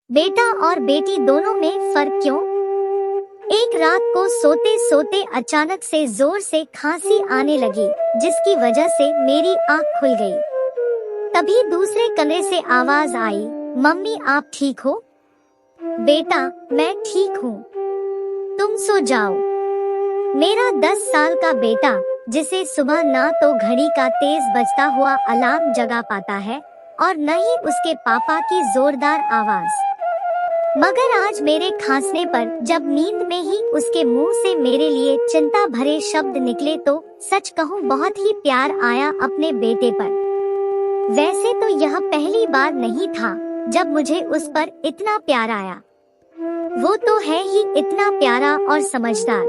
बेटा और बेटी दोनों में फर्क क्यों? एक रात को सोते सोते अचानक से जोर से खांसी आने लगी, जिसकी वजह से मेरी आंख खुल गई। तभी दूसरे कमरे से आवाज आई, मम्मी आप ठीक हो? बेटा, मैं ठीक हूँ, तुम सो जाओ। मेरा 10 साल का बेटा, जिसे सुबह ना तो घड़ी का तेज बजता हुआ अलार्म जगा पाता है और न ही उसके पापा की जोरदार आवाज, मगर आज मेरे खांसने पर जब नींद में ही उसके मुंह से मेरे लिए चिंता भरे शब्द निकले तो सच कहूँ बहुत ही प्यार आया अपने बेटे पर। वैसे तो यह पहली बार नहीं था जब मुझे उस पर इतना प्यार आया। वो तो है ही इतना प्यारा और समझदार।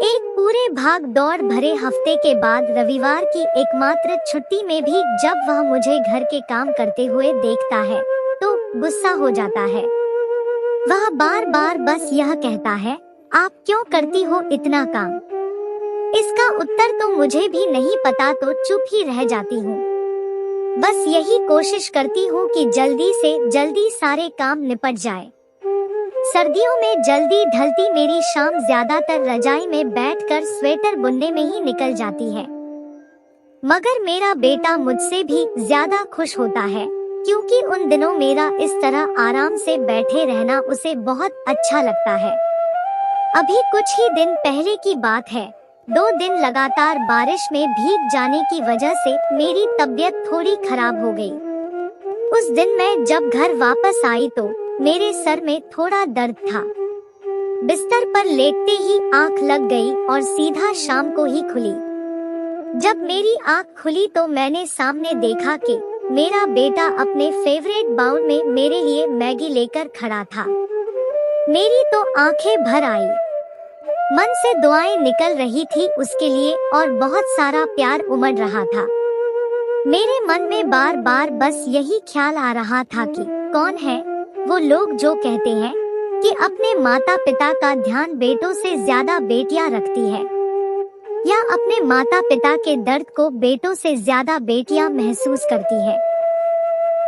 एक पूरे भाग दौड़ भरे हफ्ते के बाद रविवार की एकमात्र छुट्टी में भी जब वह मुझे घर के काम करते हुए देखता है तो गुस्सा हो जाता है। वह बार बार बस यह कहता है, आप क्यों करती हो इतना काम? इसका उत्तर तो मुझे भी नहीं पता तो चुप ही रह जाती हूँ। बस यही कोशिश करती हूँ कि जल्दी से जल्दी सारे काम निपट जाए। सर्दियों में जल्दी ढलती मेरी शाम ज्यादातर रजाई में बैठकर स्वेटर बुनने में ही निकल जाती है। मगर मेरा बेटा मुझसे भी ज्यादा खुश होता है, क्योंकि उन दिनों मेरा इस तरह आराम से बैठे रहना उसे बहुत अच्छा लगता है। अभी कुछ ही दिन पहले की बात है, 2 दिन लगातार बारिश में भीग जाने की वजह से मेरी तबीयत थोड़ी खराब हो गई। उस दिन मैं जब घर वापस आई तो मेरे सर में थोड़ा दर्द था। बिस्तर पर लेटते ही आंख लग गई और सीधा शाम को ही खुली। जब मेरी आंख खुली तो मैंने सामने देखा कि मेरा बेटा अपने फेवरेट बाउल में मेरे लिए मैगी लेकर खड़ा था। मेरी तो आंखें भर आई। मन से दुआएं निकल रही थी उसके लिए और बहुत सारा प्यार उमड़ रहा था। मेरे मन में बार बार बस यही ख्याल आ रहा था कि कौन है वो लोग जो कहते हैं कि अपने माता पिता का ध्यान बेटों से ज्यादा बेटियां रखती है, या अपने माता पिता के दर्द को बेटों से ज्यादा बेटियां महसूस करती है।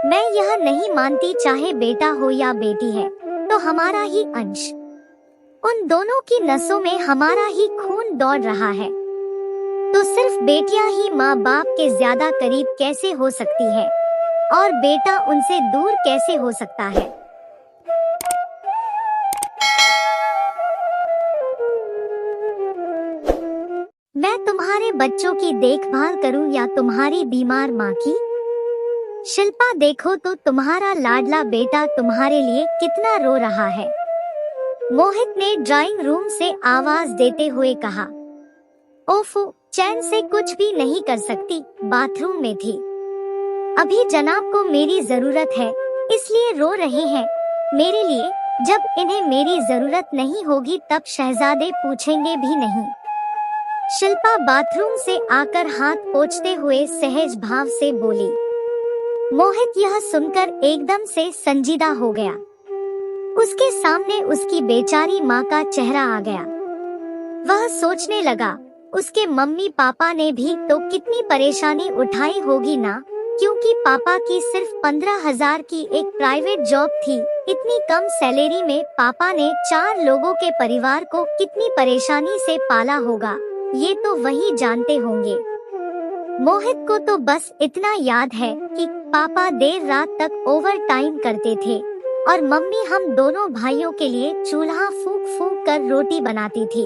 मैं यह नहीं मानती चाहे बेटा हो या बेटी है तो हमारा ही अंश, उन दोनों की नसों में हमारा ही खून दौड़ रहा है। तो सिर्फ बेटियां ही माँ बाप के ज्यादा करीब कैसे हो सकती है और बेटा उनसे दूर कैसे हो सकता है? मैं तुम्हारे बच्चों की देखभाल करूं या तुम्हारी बीमार माँ की? शिल्पा देखो तो तुम्हारा लाडला बेटा तुम्हारे लिए कितना रो रहा है। मोहित ने ड्राइंग रूम से आवाज देते हुए कहा। ओफो, चैन से कुछ भी नहीं कर सकती, बाथरूम में थी। अभी जनाब को मेरी जरूरत है इसलिए रो रहे हैं मेरे लिए। जब इन्हें मेरी जरूरत नहीं होगी तब शहजादे पूछेंगे भी नहीं। शिल्पा बाथरूम से आकर हाथ पोंछते हुए सहज भाव से बोली। मोहित यह सुनकर एकदम से संजीदा हो गया। उसके सामने उसकी बेचारी माँ का चेहरा आ गया। वह सोचने लगा, उसके मम्मी पापा ने भी तो कितनी परेशानी उठाई होगी ना, क्योंकि पापा की सिर्फ 15,000 की एक प्राइवेट जॉब थी। इतनी कम सैलरी में पापा ने 4 लोगों के परिवार को कितनी परेशानी से पाला होगा, ये तो वही जानते होंगे। मोहित को तो बस इतना याद है कि पापा देर रात तक ओवर टाइम करते थे और मम्मी हम दोनों भाइयों के लिए चूल्हा फूंक फूंक कर रोटी बनाती थी।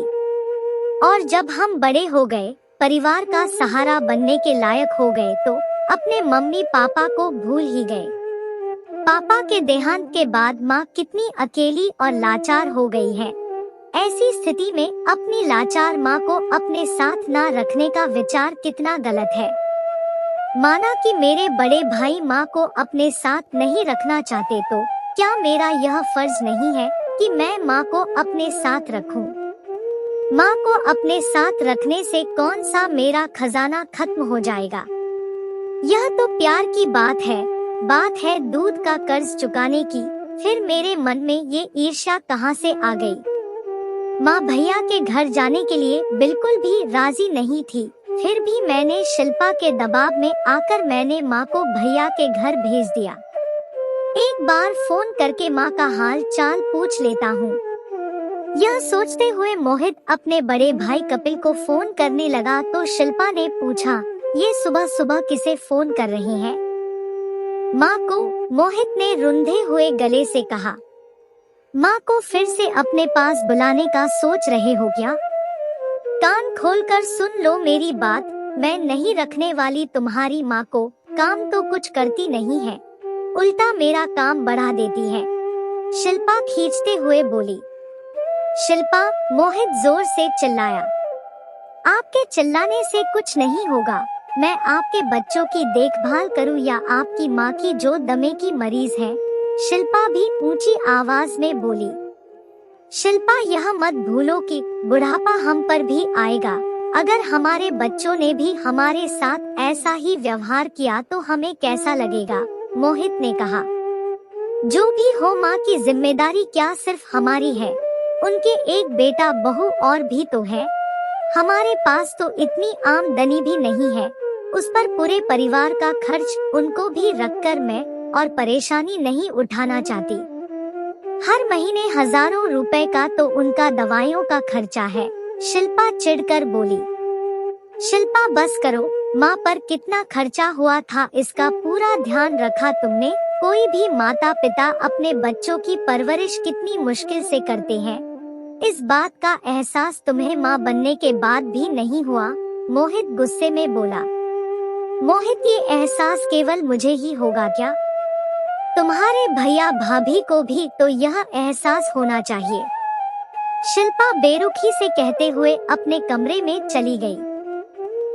और जब हम बड़े हो गए, परिवार का सहारा बनने के लायक हो गए तो अपने मम्मी पापा को भूल ही गए। पापा के देहांत के बाद माँ कितनी अकेली और लाचार हो गई है। ऐसी स्थिति में अपनी लाचार माँ को अपने साथ ना रखने का विचार कितना गलत है। माना कि मेरे बड़े भाई माँ को अपने साथ नहीं रखना चाहते तो क्या मेरा यह फर्ज नहीं है कि मैं माँ को अपने साथ रखूं? माँ को अपने साथ रखने से कौन सा मेरा खजाना खत्म हो जाएगा? यह तो प्यार की बात है दूध का कर्ज चुकाने की। फिर मेरे मन में ये ईर्ष्या कहाँ से आ गई? माँ भैया के घर जाने के लिए बिल्कुल भी राजी नहीं थी, फिर भी मैंने शिल्पा के दबाव में आकर मैंने माँ को भैया के घर भेज दिया। एक बार फोन करके माँ का हाल चाल पूछ लेता हूँ। यह सोचते हुए मोहित अपने बड़े भाई कपिल को फोन करने लगा तो शिल्पा ने पूछा, ये सुबह सुबह किसे फोन कर रही हैं? माँ को, मोहित ने रुंधे हुए गले से कहा। माँ को फिर से अपने पास बुलाने का सोच रहे हो क्या? कान खोलकर सुन लो मेरी बात, मैं नहीं रखने वाली तुम्हारी माँ को। काम तो कुछ करती नहीं है, उल्टा मेरा काम बढ़ा देती है, शिल्पा खींचते हुए बोली। शिल्पा, मोहित जोर से चिल्लाया। आपके चिल्लाने से कुछ नहीं होगा। मैं आपके बच्चों की देखभाल करूं या आपकी माँ की जो दमे की मरीज है, शिल्पा भी ऊंची आवाज में बोली। शिल्पा, यह मत भूलो कि बुढ़ापा हम पर भी आएगा। अगर हमारे बच्चों ने भी हमारे साथ ऐसा ही व्यवहार किया तो हमें कैसा लगेगा? मोहित ने कहा। जो भी हो, माँ की जिम्मेदारी क्या सिर्फ हमारी है? उनके एक बेटा बहू और भी तो है। हमारे पास तो इतनी आमदनी भी नहीं है, उस पर पूरे परिवार का खर्च उनको भी रखकर मैं और परेशानी नहीं उठाना चाहती। हर महीने हजारों रुपए का तो उनका दवाइयों का खर्चा है, शिल्पा चिढ़कर बोली। शिल्पा, बस करो। माँ पर कितना खर्चा हुआ था इसका पूरा ध्यान रखा तुमने? कोई भी माता पिता अपने बच्चों की परवरिश कितनी मुश्किल से करते हैं, इस बात का एहसास तुम्हें माँ बनने के बाद भी नहीं हुआ? मोहित गुस्से में बोला। मोहित, ये एहसास केवल मुझे ही होगा क्या? तुम्हारे भैया भाभी को भी तो यह एहसास होना चाहिए, शिल्पा बेरुखी से कहते हुए अपने कमरे में चली गई।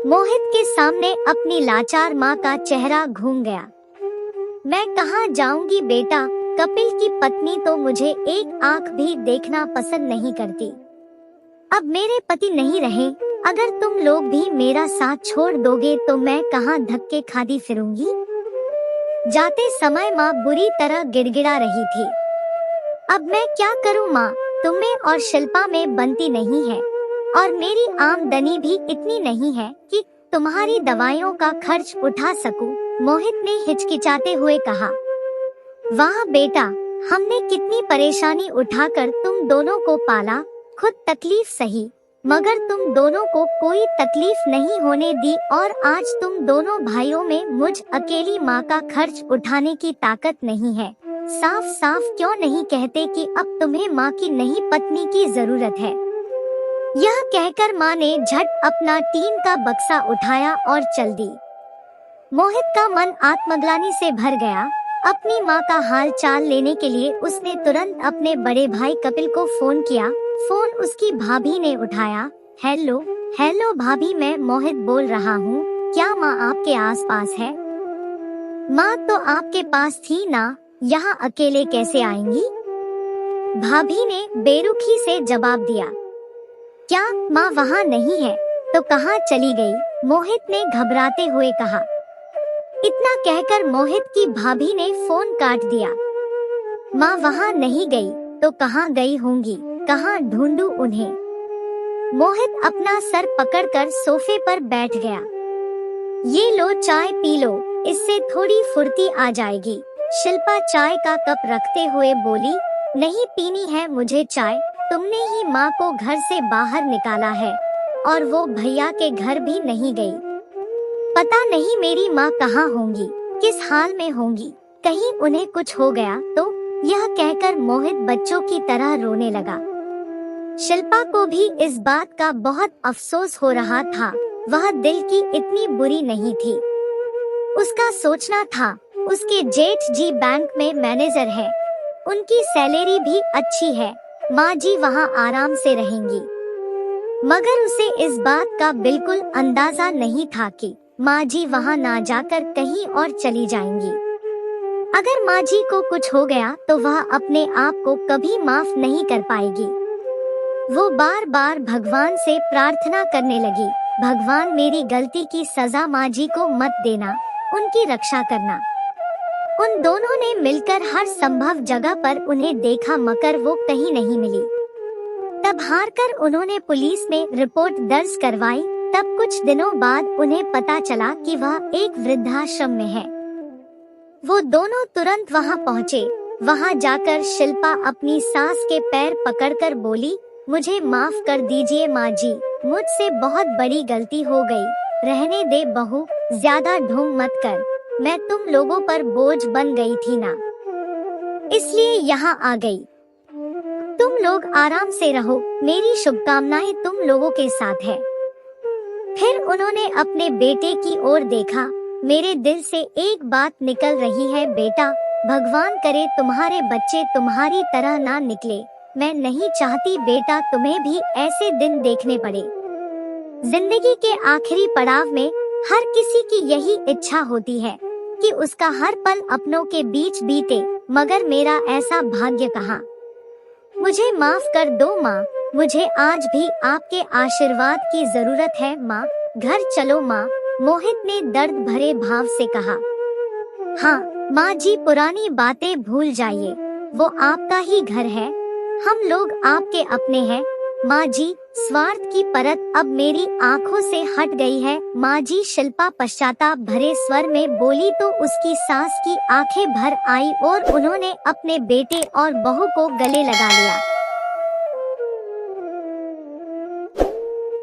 मोहित के सामने अपनी लाचार माँ का चेहरा घूम गया। मैं कहाँ जाऊंगी बेटा, कपिल की पत्नी तो मुझे एक आंख भी देखना पसंद नहीं करती। अब मेरे पति नहीं रहे, अगर तुम लोग भी मेरा साथ छोड़ दोगे तो मैं कहाँ धक्के खाती फिरूंगी? जाते समय माँ बुरी तरह गिड़गिड़ा रही थी। अब मैं क्या करूँ माँ, तुम्हें और शिल्पा में बनती नहीं है और मेरी आमदनी भी इतनी नहीं है कि तुम्हारी दवाइयों का खर्च उठा सकूं, मोहित ने हिचकिचाते हुए कहा। वाह बेटा, हमने कितनी परेशानी उठाकर तुम दोनों को पाला, खुद तकलीफ सही, मगर तुम दोनों को कोई तकलीफ नहीं होने दी और आज तुम दोनों भाइयों में मुझ अकेली माँ का खर्च उठाने की ताकत नहीं है। साफ साफ क्यों नहीं कहते कि अब तुम्हें माँ की नहीं पत्नी की जरूरत है? यह कहकर माँ ने झट अपना टीन का बक्सा उठाया और चल दी। मोहित का मन आत्मग्लानि से भर गया। अपनी माँ का हाल चाल लेने के लिए उसने तुरंत अपने बड़े भाई कपिल को फोन किया। फोन उसकी भाभी ने उठाया। हेलो हेलो भाभी, मैं मोहित बोल रहा हूँ, क्या माँ आपके आसपास है? माँ तो आपके पास थी ना, यहाँ अकेले कैसे आएंगी? भाभी ने बेरुखी से जवाब दिया। क्या माँ वहाँ नहीं है तो कहाँ चली गई? मोहित ने घबराते हुए कहा। इतना कहकर मोहित की भाभी ने फोन काट दिया। माँ वहाँ नहीं गई तो कहाँ गई होंगी, कहाँ ढूंढूं उन्हें? मोहित अपना सर पकड़कर सोफे पर बैठ गया। ये लो चाय पी लो, इससे थोड़ी फुर्ती आ जाएगी, शिल्पा चाय का कप रखते हुए बोली। नहीं पीनी है मुझे चाय, तुमने ही माँ को घर से बाहर निकाला है और वो भैया के घर भी नहीं गई। पता नहीं मेरी माँ कहाँ होंगी, किस हाल में होंगी, कहीं उन्हें कुछ हो गया तो? यह कहकर मोहित बच्चों की तरह रोने लगा। शिल्पा को भी इस बात का बहुत अफसोस हो रहा था। वह दिल की इतनी बुरी नहीं थी। उसका सोचना था उसके जेठ जी बैंक में मैनेजर है, उनकी सैलरी भी अच्छी है, माँ जी वहाँ आराम से रहेंगी। मगर उसे इस बात का बिल्कुल अंदाजा नहीं था कि माँ जी वहाँ ना जाकर कहीं और चली जाएंगी। अगर माँ जी को कुछ हो गया तो वह अपने आप को कभी माफ नहीं कर पाएगी। वो बार बार भगवान से प्रार्थना करने लगी, भगवान मेरी गलती की सजा माँ जी को मत देना, उनकी रक्षा करना। उन दोनों ने मिलकर हर संभव जगह पर उन्हें देखा मगर वो कहीं नहीं मिली। तब हारकर उन्होंने पुलिस में रिपोर्ट दर्ज करवाई। तब कुछ दिनों बाद उन्हें पता चला कि वह एक वृद्धाश्रम में है। वो दोनों तुरंत वहाँ पहुँचे। वहाँ जाकर शिल्पा अपनी सास के पैर पकड़कर बोली, मुझे माफ कर दीजिए माँ जी, मुझसे बहुत बड़ी गलती हो गई। रहने दे बहू, ज्यादा ढोंग मत कर, मैं तुम लोगों पर बोझ बन गई थी ना, इसलिए यहाँ आ गई। तुम लोग आराम से रहो, मेरी शुभकामनाएं तुम लोगों के साथ है। फिर उन्होंने अपने बेटे की ओर देखा। मेरे दिल से एक बात निकल रही है बेटा, भगवान करे तुम्हारे बच्चे तुम्हारी तरह ना निकले। मैं नहीं चाहती बेटा तुम्हें भी ऐसे दिन देखने पड़े। जिंदगी के आखिरी पड़ाव में हर किसी की यही इच्छा होती है कि उसका हर पल अपनों के बीच बीते, मगर मेरा ऐसा भाग्य कहाँ। मुझे माफ कर दो माँ, मुझे आज भी आपके आशीर्वाद की जरूरत है माँ। घर चलो माँ, मोहित ने दर्द भरे भाव से कहा। हाँ माँ जी, पुरानी बातें भूल जाइए, वो आपका ही घर है, हम लोग आपके अपने हैं। माँ जी, स्वार्थ की परत अब मेरी आंखों से हट गई है माँ जी, शिल्पा पश्चाताप भरे स्वर में बोली तो उसकी सास की आंखें भर आई और उन्होंने अपने बेटे और बहू को गले लगा लिया।